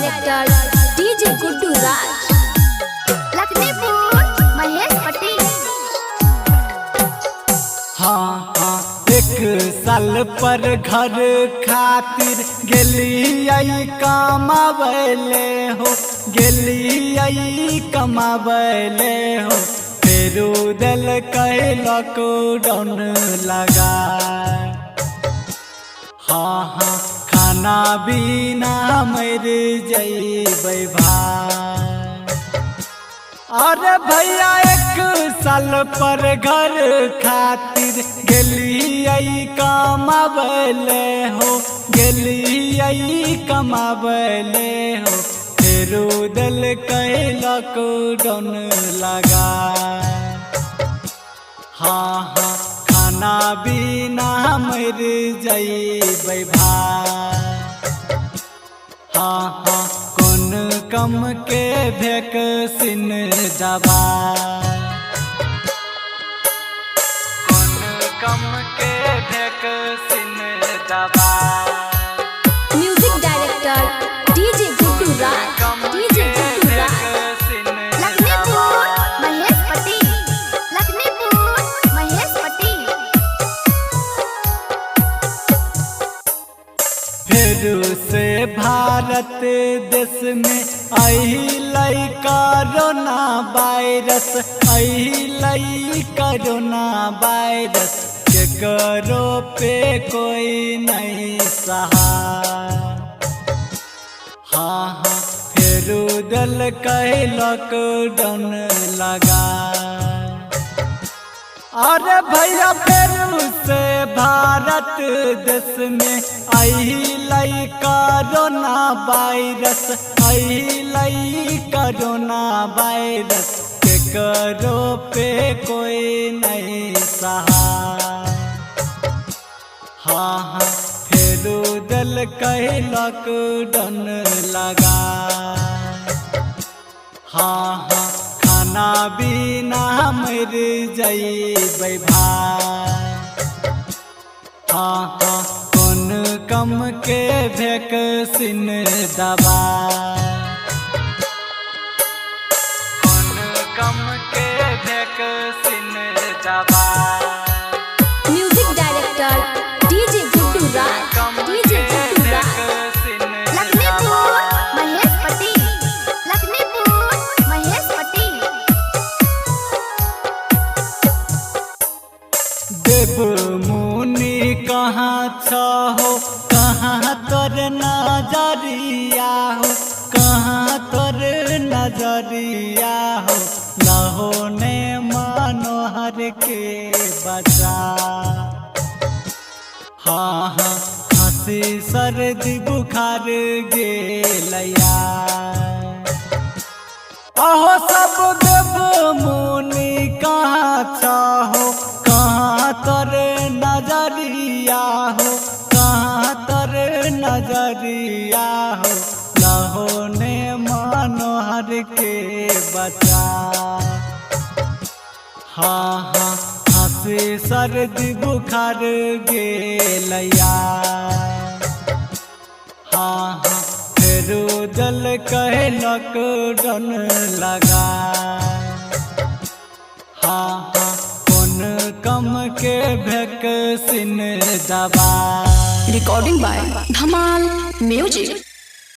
Director DJ Guddu राज, लखनपुर महेश पटेल। हाँ हाँ, एक साल पर घर खातिर गेलियै कमाबैले हो, गेलियै कमाबैले हो। फेरू दिल लॉकडाउन लगा। हाँ हाँ, खाना बिना मर जइबै भाई। अरे भैया एक साल पर घर खातिर गेलियै कमाबैले हो, गेलियै कमाबैले हो। फेरू दिल लॉकडाउन लगा। हाँ हाँ, खाना बिना मर जइबै भाई। हाँ हाँ, कौन कम के वैक्सीन दबा, कौन कम के वैक्सीन दबा। म्यूजिक डायरेक्टर डीजे गुड्डू राज, डीजे गुड्डू राज, लखनपुर महेश पटेल, लखनपुर महेश पटेल। फेरू से भारत देश में अइलै कोरोना वायरस, अइलै कोरोना वायरस। केकरो पे कोई नहीं सहा। हाँ हाँ, फेरू दिल लॉकडाउन लगा। अरे भैया फेरू से भारत देश में अइलै कोरोना वायरस, अइलै कोरोना वायरस। केकरो पे कोई नहीं सहा। हाँ हाँ, फेरू दिल लॉकडाउन लगा। हाँ हाँ, खाना बिना मर जइबै भाई। हाँ हाँ, कौन कम के वैक्सीन दबा, कौन कम के वैक्सीन दबा। म्यूजिक डायरेक्टर डीजे गुड्डू राज, डीजे गुड्डू राज, लखनपुर महेश पटेल, लखनपुर महेश पटेल। देव मुनि कहाँ छहो, कहाँ तोर नजरिया हो, कहाँ तोर नजरिया हो। लहो ने मनोहर के बचा। हाँ हाँ, खांसी सर्दी बुखार गेलैया। अहो सब देव मुनि कहाँ छहो, कहाँ तोर नजरिया हो, कहाँ तोर नजरिया हो। लहो ने मनोहर के बचा। हाँ हाँ, खांसी सर्दी बुखार गेलैया। हाँ हाँ, फेरू दिल लॉकडाउन लगा। हाँ हाँ, कौन कम के वैक्सीन दबा। रिकॉर्डिंग बाय धमाल म्यूजिक।